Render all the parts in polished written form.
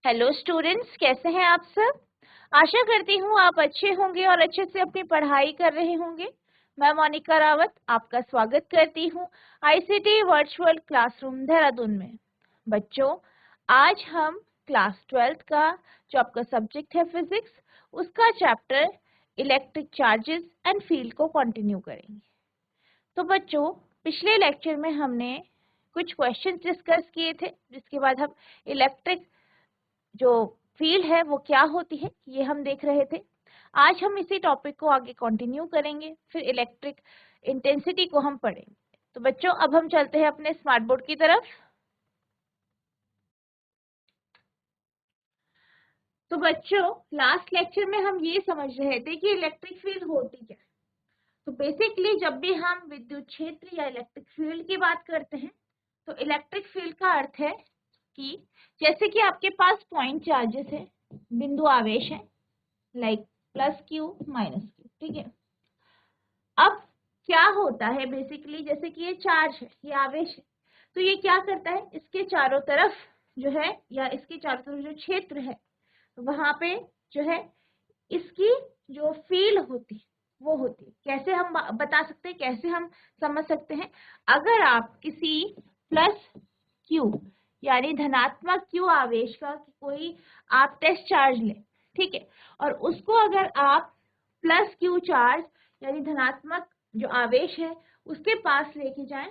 Hello students, कैसे हैं आप सब। आशा करती हूँ आप अच्छे होंगे और अच्छे से अपनी पढ़ाई कर रहे होंगे। मैं मोनिका रावत आपका स्वागत करती हूँ आईसीटी वर्चुअल क्लासरूम देहरादून में। बच्चों, आज हम क्लास 12th का जो आपका सब्जेक्ट है फिजिक्स, उसका chapter electric charges and field को कंटिन्यू करेंगे। तो बच्चों, पिछले लेक्चर में हमने कुछ क्वेश्चंस डिस्कस किए थे, जिसके बाद हम इलेक्ट्रिक जो फील्ड है वो क्या होती है ये हम देख रहे थे। आज हम इसी टॉपिक को आगे कंटिन्यू करेंगे, फिर इलेक्ट्रिक इंटेंसिटी को हम पढ़ेंगे। तो बच्चों, अब हम चलते हैं अपने स्मार्ट बोर्ड की तरफ। तो बच्चों, लास्ट लेक्चर में हम ये समझ रहे थे कि इलेक्ट्रिक फील्ड होती क्या है। तो बेसिकली जब भी हम विद्युत क्षेत्र या इलेक्ट्रिक फील्ड की बात करते हैं, तो इलेक्ट्रिक फील्ड का अर्थ है कि जैसे कि आपके पास पॉइंट चार्जेस है, बिंदु आवेश है, like plus Q minus Q, ठीक है। अब क्या होता है, बेसिकली जैसे कि ये चार्ज है, ये आवेश है, तो ये क्या करता है, इसके चारों तरफ जो है, या इसके चारों तरफ जो क्षेत्र है, वहां पे जो है इसकी जो फील्ड होती है वो होती है। कैसे हम बता सकते हैं, कैसे हम समझ सकते हैं। अगर आप किसी प्लस क्यू यानी धनात्मक क्यू आवेश का कोई आप टेस्ट चार्ज लें, ठीक है, और उसको अगर आप प्लस क्यू चार्ज यानी धनात्मक जो आवेश है उसके पास लेके जाएं,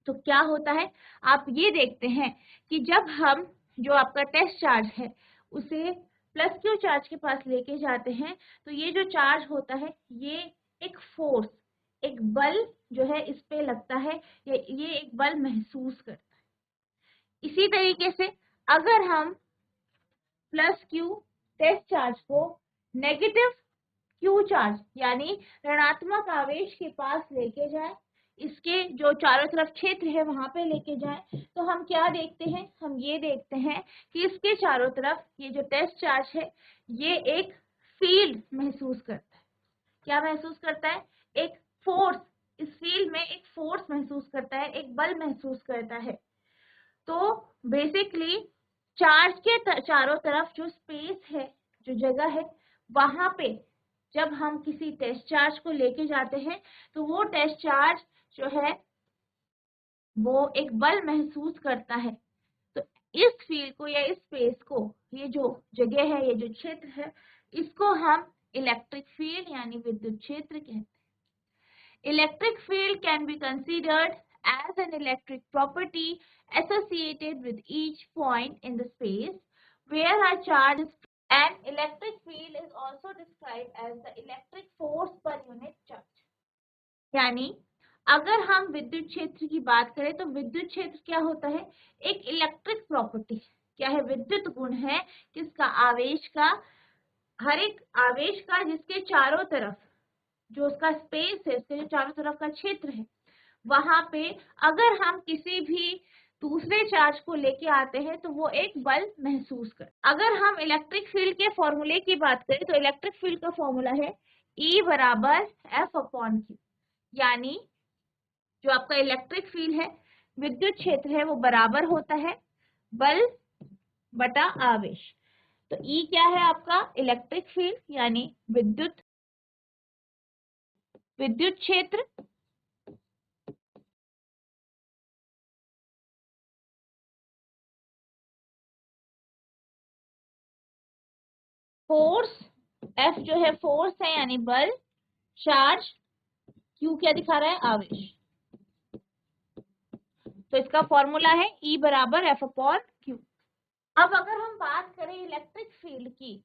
तो क्या होता है, आप ये देखते हैं कि जब हम जो आपका टेस्ट चार्ज है उसे प्लस क्यू चार्ज के पास लेके जाते हैं, तो ये जो चार्ज होता है ये एक फोर्स, एक बल जो है इस पे लगता है, ये एक बल महसूस करता है। इसी तरीके से अगर हम प्लस क्यू टेस्ट चार्ज को नेगेटिव क्यू चार्ज यानी ऋणात्मक आवेश के पास लेके जाए, इसके जो चारों तरफ क्षेत्र है वहां पे लेके जाए, तो हम क्या देखते हैं, हम ये देखते हैं कि इसके चारों तरफ ये जो टेस्ट चार्ज है ये एक फील्ड महसूस करता है। क्या महसूस करता है, एक फोर्स, इस फील्ड में एक फोर्स महसूस करता है, एक बल महसूस करता है। तो बेसिकली चार्ज के चारों तरफ जो स्पेस है, जो जगह है, वहां पे जब हम किसी टेस्ट चार्ज को लेके जाते हैं, तो वो टेस्ट चार्ज जो है वो एक बल महसूस करता है। तो इस फील्ड को या इस स्पेस को, ये जो जगह है, ये जो क्षेत्र है, इसको हम इलेक्ट्रिक फील्ड यानी विद्युत क्षेत्र कहते हैं। Electric field can be considered as an electric property associated with each point in the space where a charge is. An electric field is also described as the electric force per unit charge. यानी अगर हम विद्युत क्षेत्र की बात करें, तो विद्युत क्षेत्र क्या होता है, एक इलेक्ट्रिक प्रॉपर्टी, क्या है, विद्युत गुण है, किसका, आवेश का, हर एक आवेश का जिसके चारों तरफ जो उसका स्पेस है, उसके जो चारों तरफ का क्षेत्र है, वहां पे अगर हम किसी भी दूसरे चार्ज को लेके आते हैं तो वो एक बल महसूस कर। अगर हम इलेक्ट्रिक फील्ड के फॉर्मूले की बात करें, तो इलेक्ट्रिक फील्ड का फॉर्मूला है E बराबर F अपॉन क्यू, यानी जो आपका इलेक्ट्रिक फील्ड है, विद्युत क्षेत्र है, वो बराबर होता है बल बटा आवेश। तो E क्या है आपका, इलेक्ट्रिक फील्ड यानी विद्युत क्षेत्र, फोर्स, F जो है फोर्स है यानी बल, चार्ज, Q क्या दिखा रहा है, आवेश। तो इसका फॉर्मूला है E बराबर F अपॉन Q। अब अगर हम बात करें इलेक्ट्रिक फील्ड की,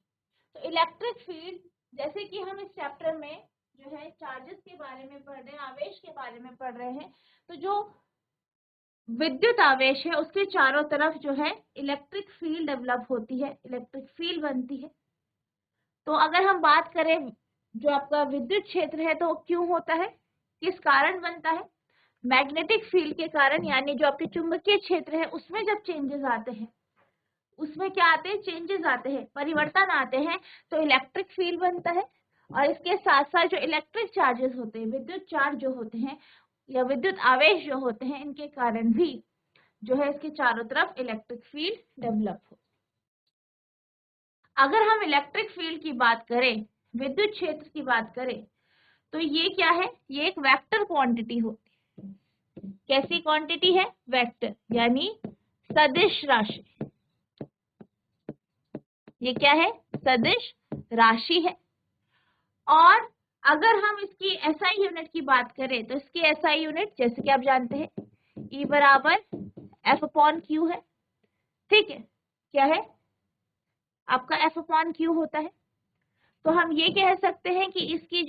तो इलेक्ट्रिक फील्ड जैसे कि हम इस चैप्टर में जो है चार्जेस के बारे में पढ़ रहे हैं, आवेश के बारे में पढ़ रहे हैं, तो जो विद्युत आवेश है उसके चारों तरफ जो है इलेक्ट्रिक फील्ड डेवलप होती है, इलेक्ट्रिक फील्ड बनती है। तो अगर हम बात करें जो आपका विद्युत क्षेत्र है, तो क्यों होता है, किस कारण बनता है, मैग्नेटिक फील्ड के कारण, यानी जो आपके चुंबकीय क्षेत्र है उसमें जब चेंजेस आते हैं, उसमें क्या आते हैं, चेंजेस आते हैं, परिवर्तन आते हैं, तो इलेक्ट्रिक फील्ड बनता है। और इसके साथ साथ जो इलेक्ट्रिक चार्जेस होते हैं, विद्युत चार्ज जो होते हैं या विद्युत आवेश जो होते हैं, इनके कारण भी जो है इसके चारों तरफ इलेक्ट्रिक फील्ड डेवलप हो। अगर हम इलेक्ट्रिक फील्ड की बात करें, विद्युत क्षेत्र की बात करें, तो ये क्या है, ये एक वेक्टर क्वांटिटी होती है। कैसी क्वांटिटी है, वेक्टर, यानी सदिश राशि। ये क्या है, सदिश राशि है। और अगर हम इसकी एसआई यूनिट की बात करें तो इसकी एसआई यूनिट जैसे कि आप जानते हैं E बराबर F अपॉन क्यू है। ठीक है, क्या है, आपका F अपॉन क्यू होता है। तो हम ये कह सकते हैं कि इसकी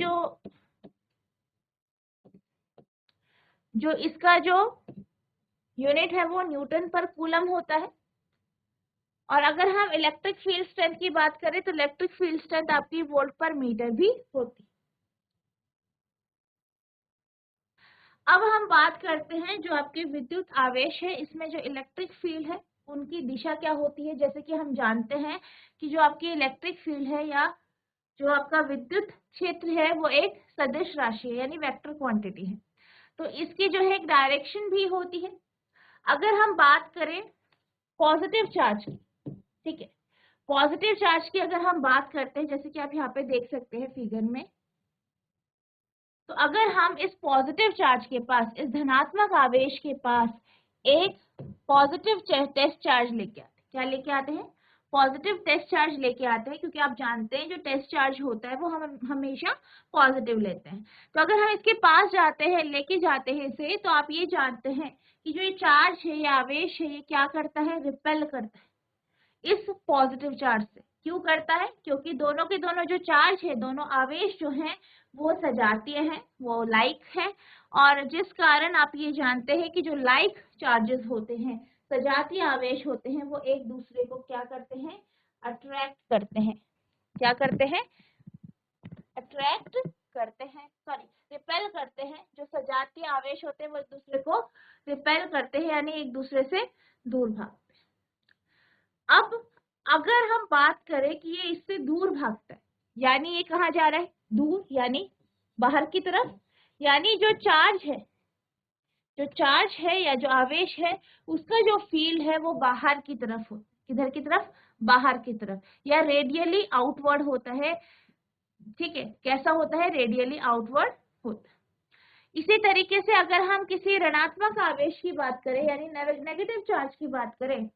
जो इसका जो यूनिट है वो न्यूटन पर कूलम होता है। और अगर हम इलेक्ट्रिक फील्ड स्ट्रेंथ की बात करें तो इलेक्ट्रिक फील्ड स्ट्रेंथ आपकी वोल्ट पर मीटर भी होती है। अब हम बात करते हैं जो आपके विद्युत आवेश है, इसमें जो इलेक्ट्रिक फील्ड है उनकी दिशा क्या होती है। जैसे कि हम जानते हैं कि जो आपकी इलेक्ट्रिक फील्ड है या जो आपका विद्युत क्षेत्र है वो एक सदिश राशि है, यानी वेक्टर क्वांटिटी है। तो इसकी जो है एक डायरेक्शन भी होती है। अगर हम बात करें पॉजिटिव चार्ज की, ठीक है, पॉजिटिव चार्ज की अगर हम बात करते हैं, जैसे कि आप यहाँ पे देख सकते हैं फिगर में, तो अगर हम इस पॉजिटिव चार्ज के पास, इस धनात्मक आवेश के पास एक पॉजिटिव टेस्ट चार्ज लेके आते हैं, क्या लेके आते हैं, पॉजिटिव टेस्ट चार्ज लेके आते हैं, क्योंकि आप जानते हैं जो टेस्ट चार्ज होता है वो हम हमेशा पॉजिटिव लेते हैं। तो अगर हम इसके पास जाते हैं, लेके जाते हैं इसे, तो आप ये जानते हैं कि जो ये चार्ज है, ये आवेश है, ये क्या करता है, रिपेल करता है इस पॉजिटिव चार्ज से। क्यों करता है, क्योंकि दोनों के दोनों जो चार्ज है, दोनों आवेश जो हैं वो सजातीय हैं, वो लाइक है। और जिस कारण आप ये जानते हैं कि जो लाइक चार्जेस होते हैं, सजातीय आवेश होते हैं, वो एक दूसरे को क्या करते हैं, अट्रैक्ट करते हैं। क्या करते हैं, अट्रैक्ट करते हैं, सॉरी रिपेल करते हैं। जो सजातीय आवेश होते हैं वो एक दूसरे को रिपेल करते हैं, यानी एक दूसरे से दूर भागते हैं। अब अगर हम बात करें कि ये इससे दूर भागता है, यानी ये कहाँ जा रहा है, दूर, यानी बाहर की तरफ, यानी जो चार्ज है या जो आवेश है उसका जो फील्ड है वो बाहर की तरफ हो, किधर की तरफ, बाहर की तरफ, या रेडियली आउटवर्ड होता है। ठीक है, कैसा होता है, रेडियली आउटवर्ड होता है। इसी तरीके से अगर हम किसी ऋणात्मक आवेश की बात करें, यानी नेगेटिव चार्ज की बात करें,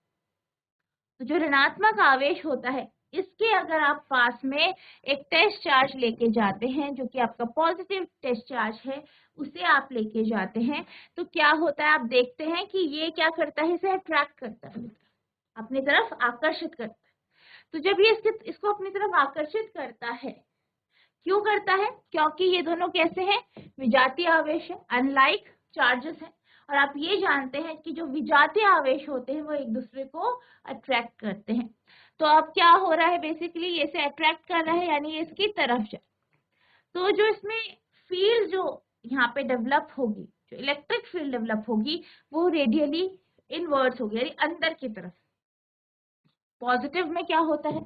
तो जो ऋणात्मक आवेश होता है इसके अगर आप पास में एक टेस्ट चार्ज लेके जाते हैं, जो कि आपका पॉजिटिव टेस्ट चार्ज है, उसे आप लेके जाते हैं, तो क्या होता है, आप देखते हैं कि ये क्या करता है, इसे अट्रैक्ट करता है, अपनी तरफ आकर्षित करता है। तो जब ये इसको अपनी तरफ आकर्षित करता है, क्यों करता है, क्योंकि ये दोनों कैसे हैं, विजातीय आवेश है, अनलाइक चार्जेस है। और आप ये जानते हैं कि जो विजातीय आवेश होते हैं वो एक दूसरे को अट्रैक्ट करते हैं। तो अब क्या हो रहा है, बेसिकली ये से अट्रैक्ट कर रहा है, यानी ये इसकी तरफ जाए। तो जो इसमें फील्ड जो यहाँ पे डेवलप होगी, जो इलेक्ट्रिक फील्ड डेवलप होगी, वो रेडियली इनवर्स होगी, यानी अंदर की तरफ। पॉजिटिव में क्या होता है,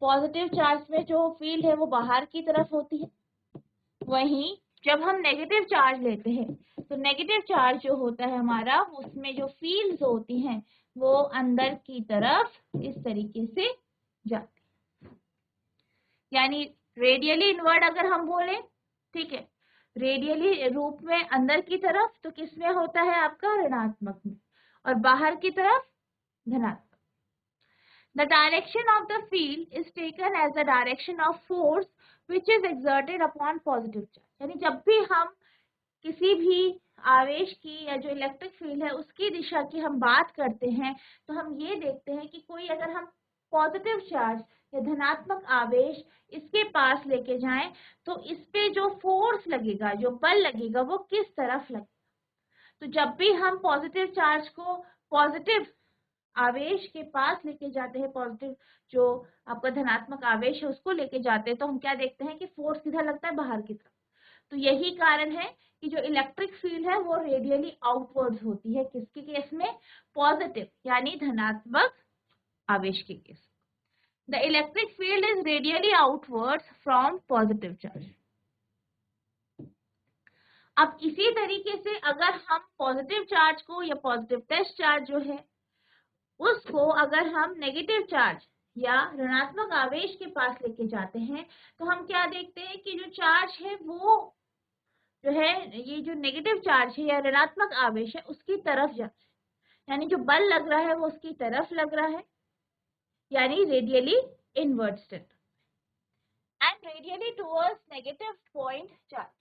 पॉजिटिव चार्ज में जो फील्ड है वो बाहर की तरफ होती है। वहीं जब हम नेगेटिव चार्ज लेते हैं तो नेगेटिव चार्ज जो होता है हमारा, उसमें जो फील्ड्स होती हैं वो अंदर की तरफ इस तरीके से जाती है, यानी रेडियली इनवर्ड अगर हम बोले, ठीक है, रेडियली रूप में अंदर की तरफ, तो किसमें होता है आपका, ऋणात्मक में, और बाहर की तरफ धनात्मक। The direction of the field is taken as the direction of force which is exerted upon positive charge. यानी जब भी हम किसी भी आवेश की या जो इलेक्ट्रिक फील्ड है उसकी दिशा की हम बात करते हैं, तो हम ये देखते हैं कि कोई अगर हम पॉजिटिव चार्ज या धनात्मक आवेश इसके पास लेके जाएं, तो इस पे जो फोर्स लगेगा, जो बल लगेगा, वो किस तरफ लगेगा। तो जब भी हम पॉजिटिव चार्ज को पॉजिटिव आवेश के पास लेके जाते हैं, पॉजिटिव जो आपका धनात्मक आवेश है उसको लेके जाते हैं, तो हम क्या देखते हैं कि फोर्स किधर लगता है, बाहर की तरफ। तो यही कारण है कि जो इलेक्ट्रिक फील्ड है वो रेडियली आउटवर्ड्स होती है, किसके केस में, पॉजिटिव यानी धनात्मक आवेश के case. The electric field is radially outwards from positive charge. अब इसी तरीके से अगर हम पॉजिटिव चार्ज को या पॉजिटिव टेस्ट चार्ज जो है उसको अगर हम नेगेटिव चार्ज या ऋणात्मक आवेश के पास लेके जाते हैं, तो हम क्या देखते हैं कि जो चार्ज है वो जो है, ये जो नेगेटिव चार्ज है या ऋणात्मक आवेश है उसकी तरफ जाता है, यानी जो बल लग रहा है वो उसकी तरफ लग रहा है, यानी radially inward and radially towards negative point charge.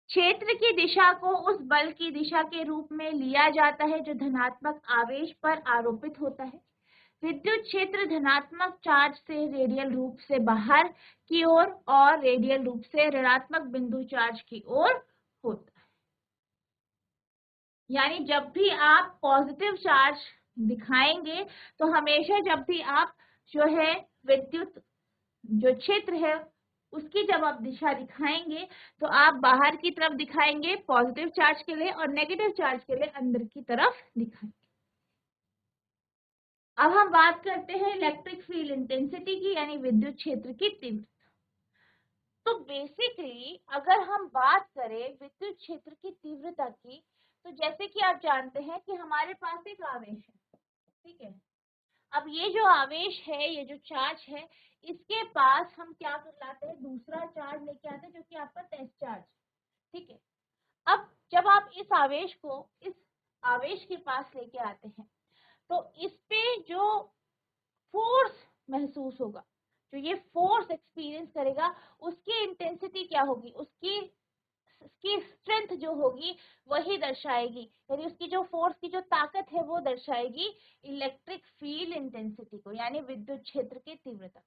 क्षेत्र की दिशा को उस बल की दिशा के रूप में लिया जाता है जो धनात्मक आवेश पर आरोपित होता है। विद्युत क्षेत्र धनात्मक चार्ज से रेडियल रूप से बाहर की ओर और रेडियल रूप से ऋणात्मक बिंदु चार्ज की ओर होता है। यानी जब भी आप पॉजिटिव चार्ज दिखाएंगे तो हमेशा जब भी आप जो है विद्युत जो क्षेत्र है उसकी जब आप दिशा दिखाएंगे तो आप बाहर की तरफ दिखाएंगे पॉजिटिव चार्ज के लिए और नेगेटिव चार्ज के लिए अंदर की तरफ दिखाएंगे। अब हम बात करते हैं इलेक्ट्रिक फील्ड इंटेंसिटी की, यानी विद्युत क्षेत्र की तीव्रता। तो बेसिकली अगर हम बात करें विद्युत क्षेत्र की तीव्रता की, तो जैसे कि आप जानते हैं कि हमारे पास एक आवेश है, ठीक है। अब ये जो आवेश है, ये जो चार्ज है, इसके पास हम क्या कर लाते हैं, दूसरा चार्ज लेके आते हैं जो कि आपका टेस्ट चार्ज, ठीक है। अब जब आप इस आवेश को इस आवेश के पास लेके आते हैं तो इस पे जो फोर्स महसूस होगा, जो ये फोर्स एक्सपीरियंस करेगा, उसकी इंटेंसिटी क्या होगी, उसकी स्ट्रेंथ जो होगी वही दर्शाएगी, यानी उसकी जो फोर्स की जो ताकत है वो दर्शाएगी इलेक्ट्रिक फील्ड इंटेंसिटी को, यानी विद्युत क्षेत्र की तीव्रता।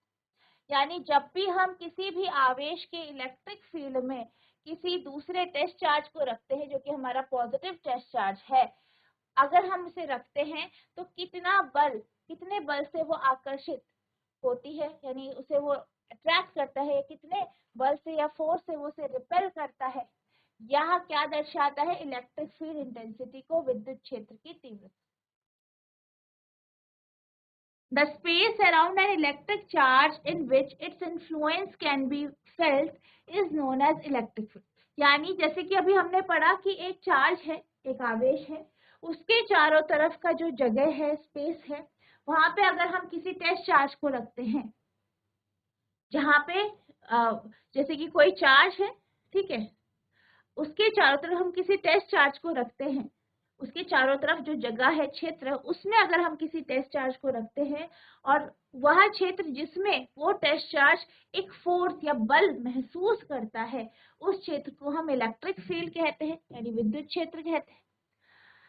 यानी जब भी हम किसी भी आवेश के इलेक्ट्रिक फील्ड में किसी दूसरे टेस्ट चार्ज को रखते हैं जो कि हमारा पॉजिटिव टेस्ट चार्ज है, अगर हम उसे रखते हैं तो कितने बल से वो आकर्षित होती है, यानी उसे वो अट्रैक्ट करता है, कितने बल से या फोर्स से वो उसे रिपेल करता है, यह क्या दर्शाता है, इलेक्ट्रिक फील्ड इंटेंसिटी को, विद्युत क्षेत्र की तीव्रता। The space around an electric charge in which its influence can be felt is known as electric field. यानी जैसे कि अभी हमने पढ़ा कि एक चार्ज है, एक आवेश है, उसके चारों तरफ का जो जगह है, स्पेस है, वहां पे अगर हम किसी टेस्ट चार्ज को रखते हैं, जहां पे जैसे कि कोई चार्ज है, ठीक है, उसके चारों तरफ हम किसी टेस्ट चार्ज को रखते हैं, उसके चारों तरफ जो जगह है, क्षेत्र, उसमें अगर हम किसी टेस्ट चार्ज को रखते हैं और वह क्षेत्र जिसमें वो टेस्ट चार्ज एक फोर्स या बल महसूस करता है, उस क्षेत्र को हम इलेक्ट्रिक फील्ड कहते हैं, यानी विद्युत क्षेत्र कहते हैं।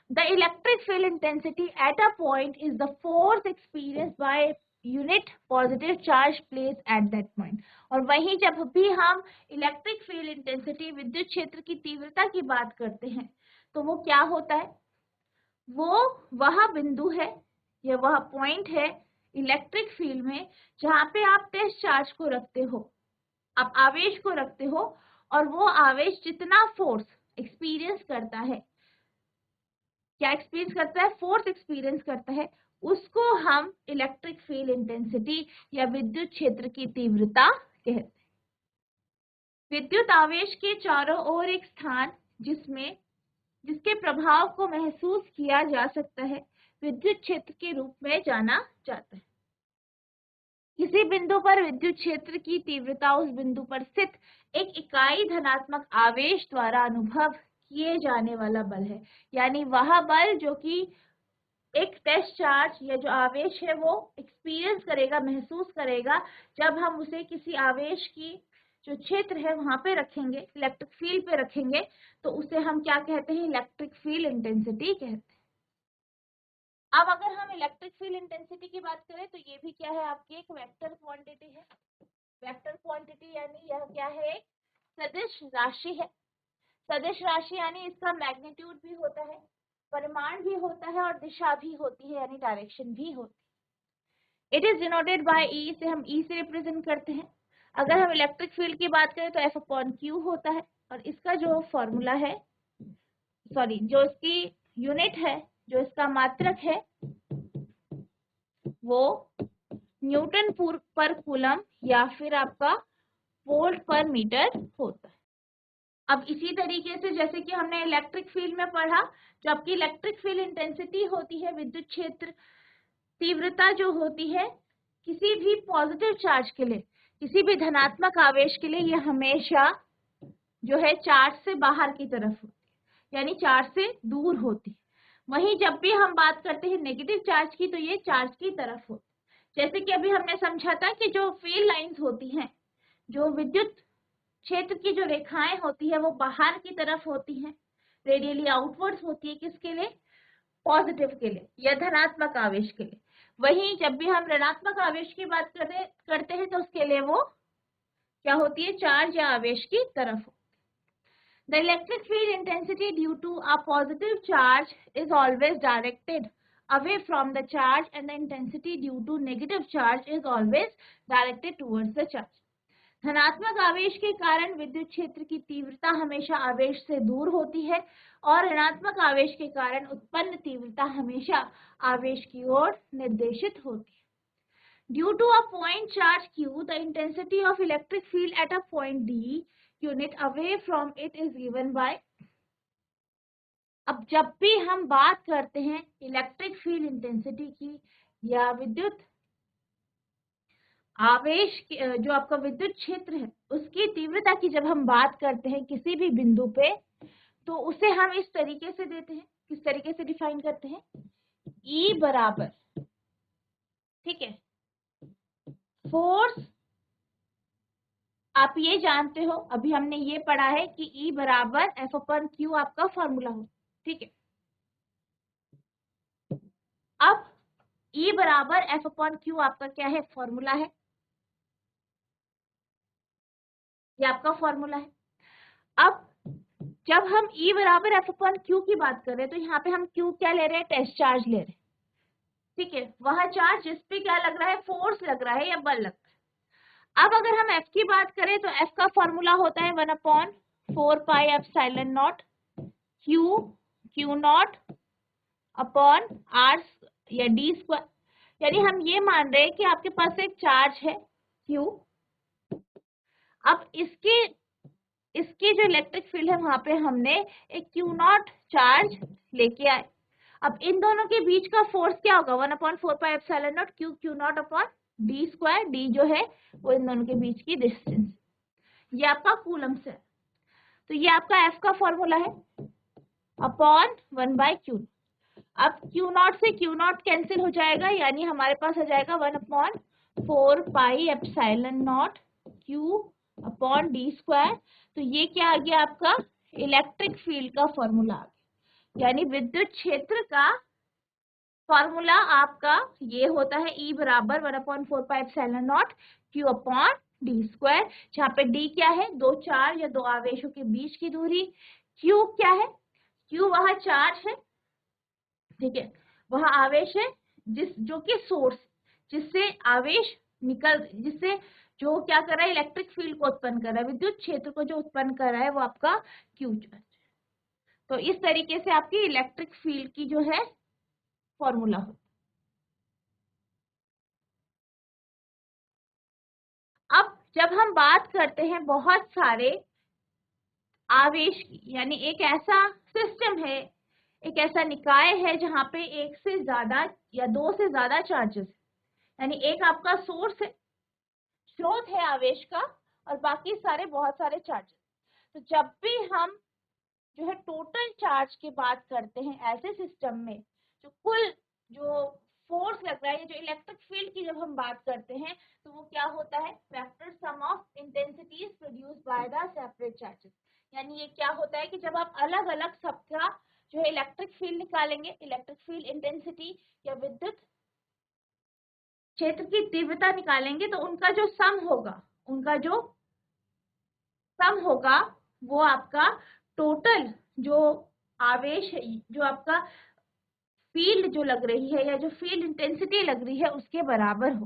The electric field intensity at a point is the force experienced by unit positive charge placed at that point. और वहीं जब भी हम इलेक्ट्रिक फील्ड इंटेंसिटी, विद्युत क्षेत्र की तीव्रता की बात करते हैं, तो वो क्या होता है, वो वह बिंदु है या वह पॉइंट है इलेक्ट्रिक फील्ड में जहां पे आप टेस्ट चार्ज को रखते हो, आप आवेश को रखते हो, और वो आवेश जितना फोर्स एक्सपीरियंस करता है, क्या एक्सपीरियंस करता है, फोर्स एक्सपीरियंस करता है, उसको हम इलेक्ट्रिक फील्ड इंटेंसिटी या विद्युत क्षेत्र की तीव्रता कहते हैं। विद्युत आवेश के चारों ओर एक स्थान जिसके प्रभाव को महसूस किया जा सकता है, विद्युत क्षेत्र के रूप में जाना जाता है। किसी बिंदु पर विद्युत क्षेत्र की तीव्रता उस बिंदु पर स्थित एक इकाई धनात्मक आवेश द्वारा अनुभव किए जाने वाला बल है, यानी वह बल जो कि एक टेस्ट चार्ज या जो आवेश है वो एक्सपीरियंस करेगा, महसूस करेगा, जब हम उसे किसी आवेश की जो क्षेत्र है वहां पे रखेंगे, इलेक्ट्रिक फील्ड पे रखेंगे, तो उसे हम क्या कहते हैं, इलेक्ट्रिक फील्ड इंटेंसिटी कहते हैं। अब अगर हम इलेक्ट्रिक फील्ड इंटेंसिटी की बात करें तो ये भी क्या है, आपकी एक वेक्टर क्वांटिटी है। वेक्टर क्वांटिटी यानी यह क्या है, एक सदिश राशि है। सदिश राशि यानी इसका मैग्नीट्यूड भी होता है, परिमाण भी होता है और दिशा भी होती है, यानी डायरेक्शन भी होती है। इट इज डिनोटेड बाय ई, से हम ई से रिप्रेजेंट करते हैं। अगर हम इलेक्ट्रिक फील्ड की बात करें तो एफ अपॉन क्यू होता है, और इसका जो फॉर्मूला है, सॉरी, जो इसकी यूनिट है, जो इसका मात्रक है, वो न्यूटन पर कूलम या फिर आपका वोल्ट पर मीटर होता है। अब इसी तरीके से जैसे कि हमने इलेक्ट्रिक फील्ड में पढ़ा, जो आपकी इलेक्ट्रिक फील्ड इंटेंसिटी होती है विद्युत क्षेत्र तीव्रता जो होती है किसी भी पॉजिटिव चार्ज के लिए, किसी भी धनात्मक आवेश के लिए, ये हमेशा जो है चार्ज से बाहर की तरफ होती है, यानी चार्ज से दूर होती है। वहीं जब भी हम बात करते हैं नेगेटिव चार्ज की, तो ये चार्ज की तरफ होती है। जैसे कि अभी हमने समझा था कि जो फील्ड लाइंस होती हैं, जो विद्युत क्षेत्र की जो रेखाएं होती है, वो बाहर की तरफ होती हैं, रेडियली आउटवर्ड्स होती है। किसके लिए? पॉजिटिव के लिए या धनात्मक आवेश के लिए। वहीं जब भी हम ऋणात्मक आवेश की बात करते हैं तो उसके लिए वो क्या होती है? चार्ज या आवेश की तरफ। The electric field intensity due to a positive charge is always directed away from the charge, and the intensity due to negative charge is always directed towards the charge. धनात्मक आवेश के कारण विद्युत क्षेत्र की तीव्रता हमेशा आवेश से दूर होती है, और ऋणात्मक आवेश के कारण उत्पन्न तीव्रता हमेशा आवेश की ओर निर्देशित होती है। Due to a point charge Q, the intensity of electric field at a point D unit away from it is given by। अब जब भी हम बात करते हैं इलेक्ट्रिक फील्ड इंटेंसिटी की या विद्युत आवेश की, जो आपका विद्युत क्षेत्र है उसकी तीव्रता की जब हम बात करते हैं किसी भी बिंदु पे, तो उसे हम इस तरीके से देते हैं। किस तरीके से डिफाइन करते हैं? E बराबर, ठीक है, फोर्स। आप ये जानते हो, अभी हमने ये पढ़ा है कि E बराबर F/Q आपका फॉर्मूला हो, ठीक है। अब E बराबर F/Q आपका क्या है? फॉर्मूला है, ये आपका फॉर्मूला है। अब जब हम E बराबर F/Q की बात कर रहे हैं, तो यहाँ पे हम Q क्या ले रहे हैं? टेस्ट चार्ज ले रहे हैं, ठीक है। वह चार्ज जिस पे क्या लग रहा है? फोर्स लग रहा है या बल लग रहा है। अब अगर हम F की बात करें तो F का फॉर्मूला होता है 1/4πε0 Q0 अपॉन R या d²। यानी हम ये मान रहे हैं कि आपके पास एक चार्ज है Q। अब इसकी जो इलेक्ट्रिक फील्ड है वहां पे हमने एक Q0 चार्ज लेके आए। अब इन दोनों के बीच का फोर्स क्या होगा? 1/4πε0 Q0 अपॉन d²। d जो है वो इन दोनों के बीच की डिस्टेंस, ये आपका कूलम्स है। तो ये आपका F का फॉर्मूला है अपॉन 1/Q। अब Q0 से Q0 कैंसिल हो जाएगा, यानी हमारे पास आ जाएगा 1/4πε0 Q अपॉन d²। तो ये क्या आ गया? आपका इलेक्ट्रिक फील्ड का फॉर्मूला आ गया। यानी विद्युत क्षेत्र का फॉर्मूला आपका ये होता है E बराबर 1/4πε0 Q अपॉन d²। जहाँ पे d क्या है? दो चार्ज या दो आवेशों के बीच की दूरी। Q क्या है? Q वह चार्ज है, ठीक है, वह आवेश है जो कि सोर्स, जिससे आवेश जिससे जो क्या कर रहा है? इलेक्ट्रिक फील्ड को उत्पन्न कर रहा है, विद्युत क्षेत्र को जो उत्पन्न कर रहा है वो आपका Q चार्ज। तो इस तरीके से आपकी इलेक्ट्रिक फील्ड की जो है फॉर्मूला हो। अब जब हम बात करते हैं बहुत सारे आवेश की, यानी एक ऐसा सिस्टम है, एक ऐसा निकाय है जहां पे एक से ज्यादा या दो से ज्यादा चार्जेस, यानी एक आपका सोर्स है, स्रोत है आवेश का, और बाकी सारे बहुत सारे चार्जेस। तो जब भी हम जो है टोटल चार्ज की बात करते हैं ऐसे सिस्टम में, जो कुल जो फोर्स लग रहा है, जो इलेक्ट्रिक फील्ड की जब हम बात करते हैं, तो वो क्या होता है? Vector sum of intensities produced by the separate charges. यानी ये क्या होता है कि जब आप अलग अलग सबका जो है इलेक्ट्रिक फील्ड निकालेंगे, इलेक्ट्रिक फील्ड इंटेंसिटी या विद्युत क्षेत्र की तीव्रता निकालेंगे, तो उनका जो सम होगा वो आपका टोटल जो आवेश है, जो आपका फील्ड जो लग रही है या जो फील्ड इंटेंसिटी लग रही है, उसके बराबर हो।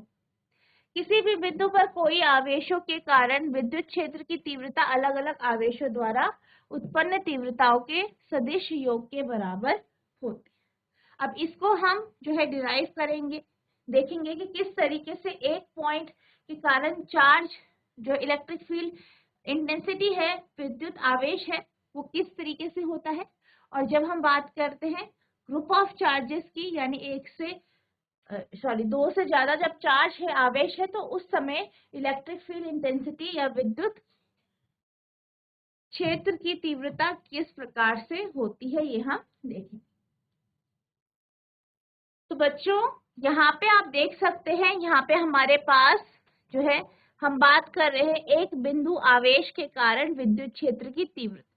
किसी भी बिंदु पर कोई आवेशों के कारण विद्युत क्षेत्र की तीव्रता अलग अलग आवेशों द्वारा उत्पन्न तीव्रताओं के सदिश योग के बराबर होती है। अब इसको हम जो है डिराइव करेंगे, देखेंगे कि किस तरीके से एक पॉइंट के कारण चार्ज जो इलेक्ट्रिक फील्ड इंटेंसिटी है, विद्युत आवेश है, वो किस तरीके से होता है। और जब हम बात करते हैं ग्रुप ऑफ चार्जेस की, यानी एक से सॉरी, दो से ज्यादा जब चार्ज है, आवेश है, तो उस समय इलेक्ट्रिक फील्ड इंटेंसिटी या विद्युत क्षेत्र की तीव्रता किस प्रकार से होती है, ये हम देखें। तो बच्चों, यहाँ पे आप देख सकते हैं, यहाँ पे हमारे पास जो है, हम बात कर रहे हैं एक बिंदु आवेश के कारण विद्युत क्षेत्र की तीव्रता,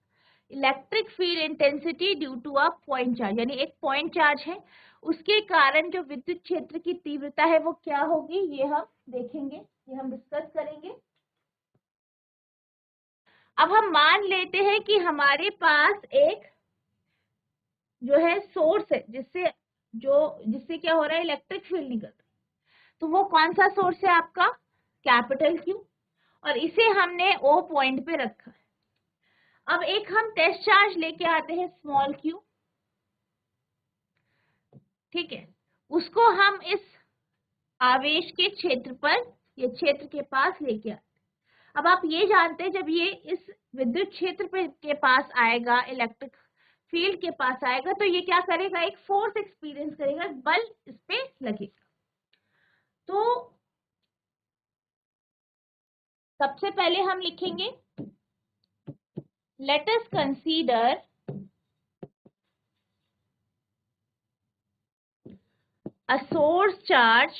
electric field intensity due to a point charge, यानी एक पॉइंट चार्ज है, उसके कारण जो विद्युत क्षेत्र की तीव्रता है वो क्या होगी, ये हम देखेंगे, ये हम डिस्कस करेंगे। अब हम मान लेते हैं कि हमारे पास एक जो है सोर्स है, जिससे क्या हो रहा है, इलेक्ट्रिक फील्ड निकल रहा है। तो वो कौन सा सोर्स है आपका, कैपिटल क्यू, और इसे हमने ओ पॉइंट पे रखा है। अब एक हम टेस्ट चार्ज लेके आते हैं, स्मॉल क्यू, ठीक है, उसको हम इस आवेश के क्षेत्र पर, ये क्षेत्र के पास लेके आते। अब आप ये जानते हैं, जब ये इस विद्युत क्षेत्र पे के पास आएगा, इलेक्ट्रिक फील्ड के पास आएगा, तो ये क्या करेगा, एक फोर्स एक्सपीरियंस करेगा, बल इस पे लगेगा। तो सबसे पहले हम लिखेंगे, let us consider a source charge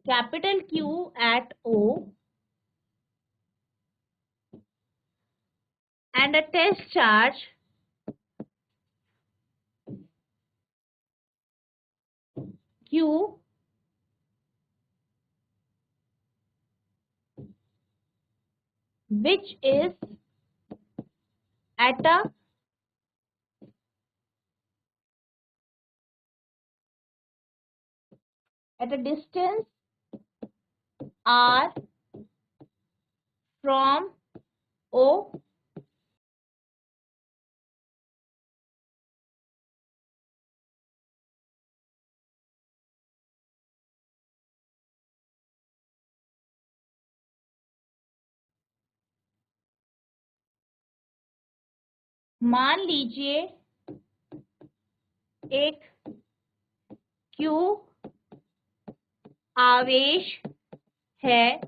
capital Q at O and a test charge Q which is at a distance R from O मान लीजिए एक Q आवेश है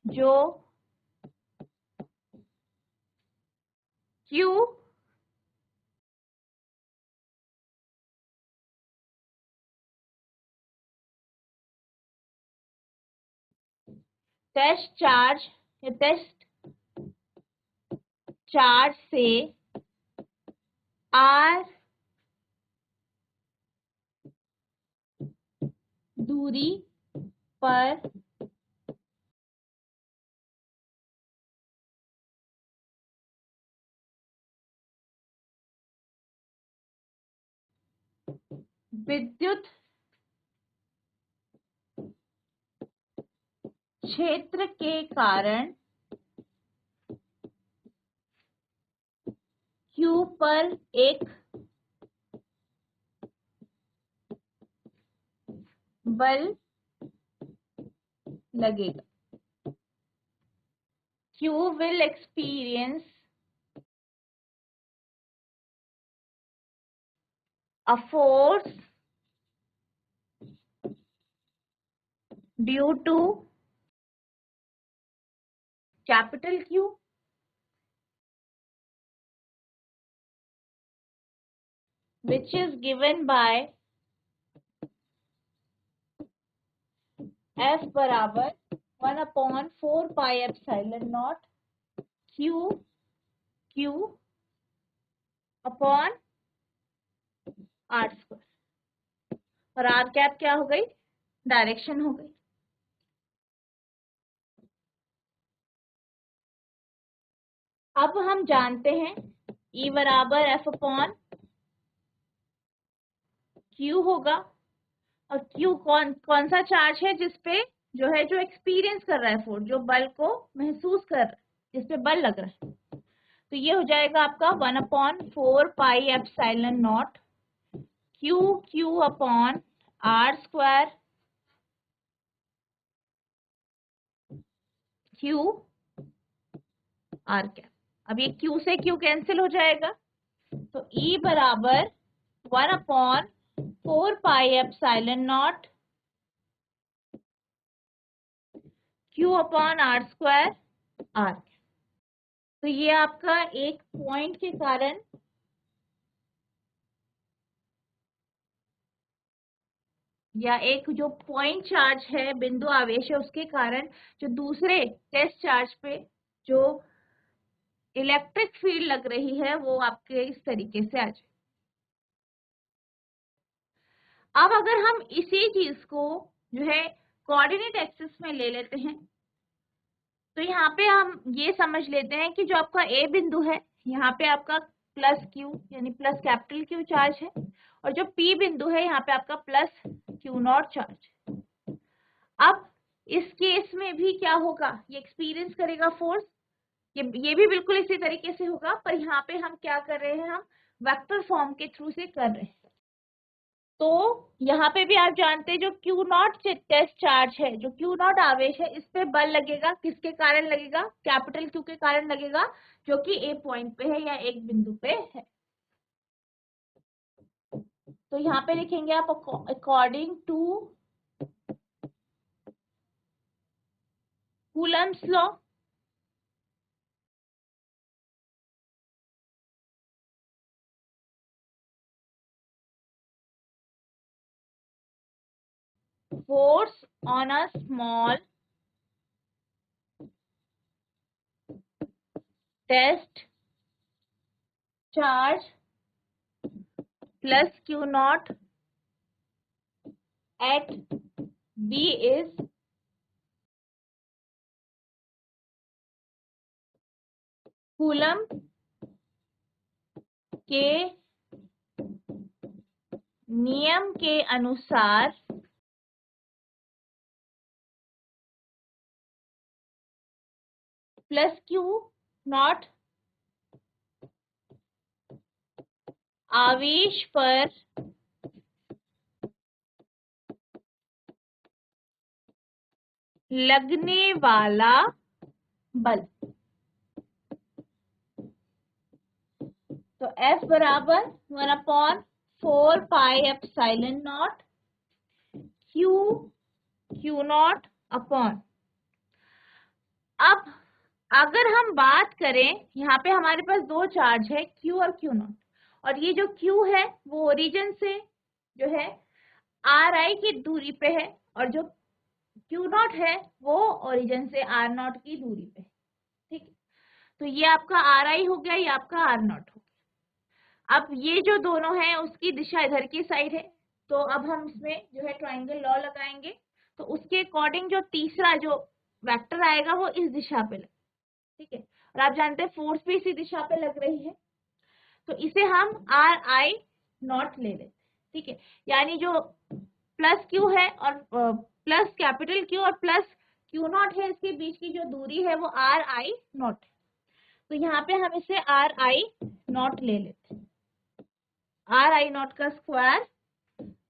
जो Q टेस्ट चार्ज से R दूरी पर विद्युत क्षेत्र के कारण Q पर एक बल लगेगा। Q will experience a force due to capital Q which is given by F बराबर 1/4 pi epsilon not Q upon R square, और R कैप क्या हो गई, डायरेक्शन हो गई। अब हम जानते हैं E बराबर F अपॉन Q होगा, और Q कौन सा चार्ज है, जिसपे जो एक्सपीरियंस कर रहा है फोर्स, जो बल को महसूस कर रहा है, जिसपे बल लग रहा है। तो ये हो जाएगा आपका 1/4 pi epsilon not Q upon R square Q R cap. अब ये Q से Q कैंसिल हो जाएगा, तो E बराबर 1/4πε0 Q/r², r। तो ये आपका एक पॉइंट के कारण या एक जो पॉइंट चार्ज है, बिंदु आवेश है, उसके कारण जो दूसरे टेस्ट चार्ज पे जो इलेक्ट्रिक फील्ड लग रही है वो आपके इस तरीके से आ जाए। अब अगर हम इसी चीज को जो है कोऑर्डिनेट एक्सिस में ले लेते हैं, तो यहाँ पे हम ये समझ लेते हैं कि जो आपका ए बिंदु है, यहाँ पे आपका प्लस क्यू यानी प्लस कैपिटल क्यू चार्ज है, और जो पी बिंदु है यहाँ पे आपका प्लस क्यू नॉट चार्ज। अब इस केस में भी क्या होगा, ये एक्सपीरियंस करेगा फोर्स, ये भी बिल्कुल इसी तरीके से होगा, पर यहाँ पे हम क्या कर रहे हैं, हम वेक्टर फॉर्म के थ्रू से कर रहे हैं। तो यहाँ पे भी आप जानते हैं जो क्यू नॉट टेस्ट चार्ज है, जो क्यू नॉट आवेश है, इस पे बल लगेगा, किसके कारण लगेगा, कैपिटल क्यू के कारण लगेगा, जो कि ए पॉइंट पे है या एक बिंदु पे है। तो यहाँ पे लिखेंगे आप according to Coulomb's law, force on a small test charge plus Q naught at B is coulomb के नियम के अनुसार प्लस क्यू नॉट आवेश पर लगने वाला बल। तो F बराबर 1/4πε0 Q नॉट अपॉन। अब अगर हम बात करें, यहाँ पे हमारे पास दो चार्ज है, Q और Q नॉट, और ये जो Q है वो ओरिजिन से जो है RI की दूरी पे है, और जो Q नॉट है वो ओरिजिन से R नॉट की दूरी पे है। ठीक है, तो ये आपका RI हो गया, ये आपका R नॉट हो गया। अब ये जो दोनों हैं उसकी दिशा इधर की साइड है, तो अब हम इसमें जो है ट्राइंगल लॉ लगाएंगे, तो उसके अकॉर्डिंग जो तीसरा जो वेक्टर आएगा वो इस दिशा पे लगेगा। ठीक है, और आप जानते हैं फोर्स भी इसी दिशा पे लग रही है, तो इसे हम RI नॉट ले लेते हैं। ठीक है, यानी जो प्लस क्यू है और प्लस कैपिटल क्यू और प्लस क्यू नॉट है, इसके बीच की जो दूरी है वो RI नॉट है, तो यहाँ पे हम इसे RI नॉट ले लेते हैं। RI नॉट का स्क्वायर,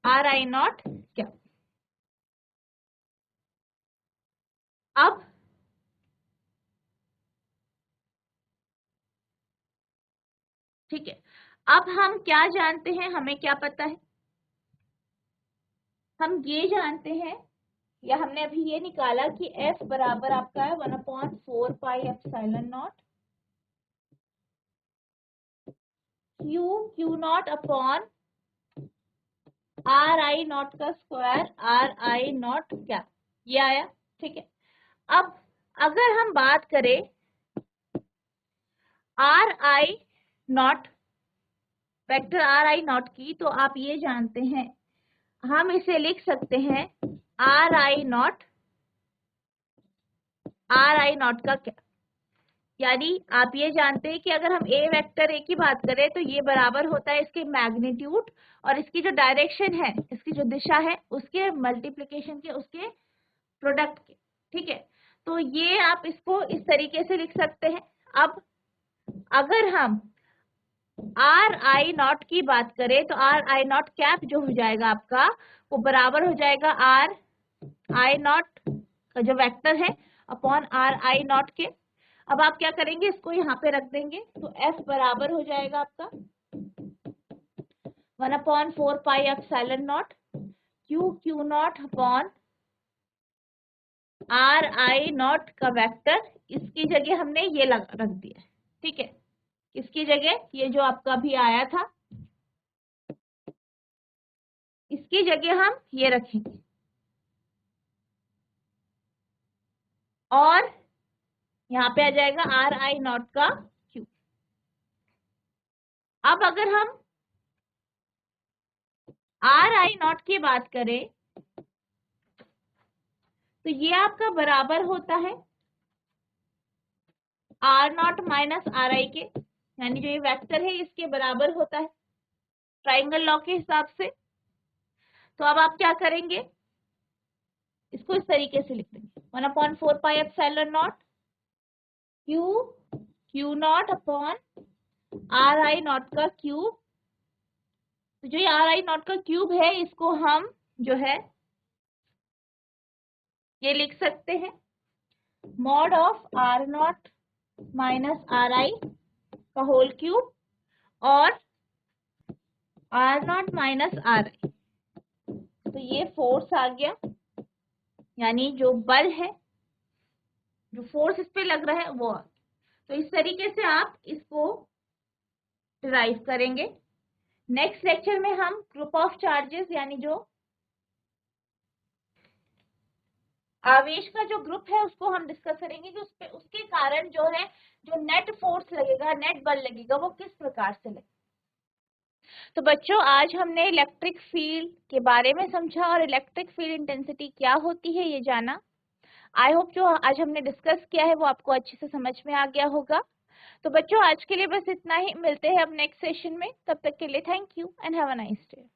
RI नॉट क्या। अब ठीक है, अब हम क्या जानते हैं, हमें क्या पता है, हम ये जानते हैं या हमने अभी ये निकाला कि F बराबर आपका है 1/4πε0 Q not upon RI not का स्क्वायर, RI नॉट क्या, ये आया। ठीक है, अब अगर हम बात करें RI not, vector RI not की, तो आप ये जानते हैं, हम इसे लिख सकते हैं RI नॉट का क्या, यानी आप ये जानते हैं कि अगर हम ए वेक्टर ए की बात करें तो ये बराबर होता है इसके मैग्नीट्यूड और इसकी जो डायरेक्शन है, इसकी जो दिशा है, उसके मल्टीप्लिकेशन के, उसके प्रोडक्ट के। ठीक है, तो ये आप इसको इस तरीके से लिख सकते हैं। अब अगर हम RI नॉट की बात करें तो RI नॉट कैप जो हो जाएगा आपका, वो बराबर हो जाएगा RI नॉट का जो वेक्टर है अपॉन RI नॉट के। अब आप क्या करेंगे, इसको यहाँ पे रख देंगे, तो F बराबर हो जाएगा आपका 1/4πε0 Q not are i naught का वेक्टर, इसकी जगह हमने ये रख दिया है, ठीक है। इसकी जगह ये जो आपका भी आया था, इसकी जगह हम ये रखेंगे, और यहाँ पे आ जाएगा आर आई नॉट का क्यू। अब अगर हम आर आई नॉट की बात करें तो ये आपका बराबर होता है R naught minus are I K, यानी जो ये वेक्टर है इसके बराबर होता है ट्राइंगल लॉ के हिसाब से। तो अब आप क्या करेंगे, इसको इस तरीके से लिख देंगे 1/4πε0 q naught upon r i naught का क्यूब। तो जो ये आर आई नॉट का क्यूब है इसको हम जो है ये लिख सकते हैं mod of r naught minus are i का होल क्यूब और r naught minus are i. तो ये फोर्स आ गया, यानी जो बल है, जो फोर्स इस पे लग रहा है वो आ गया। तो इस तरीके से आप इसको डिराइव करेंगे। नेक्स्ट लेक्चर में हम ग्रुप ऑफ चार्जेस, यानी जो आवेश का जो ग्रुप है उसको हम डिस्कस करेंगे कि उसके कारण जो है जो नेट फोर्स लगेगा, नेट बल लगेगा, वो किस प्रकार से लगेगा। तो बच्चों आज हमने इलेक्ट्रिक फील्ड के बारे में समझा और इलेक्ट्रिक फील्ड इंटेंसिटी क्या होती है ये जाना। आई होप जो आज हमने डिस्कस किया है वो आपको अच्छे से समझ में आ गया होगा। तो बच्चों आज के लिए बस इतना ही, मिलते हैं अब नेक्स्ट सेशन में। तब तक के लिए thank you and have a nice day.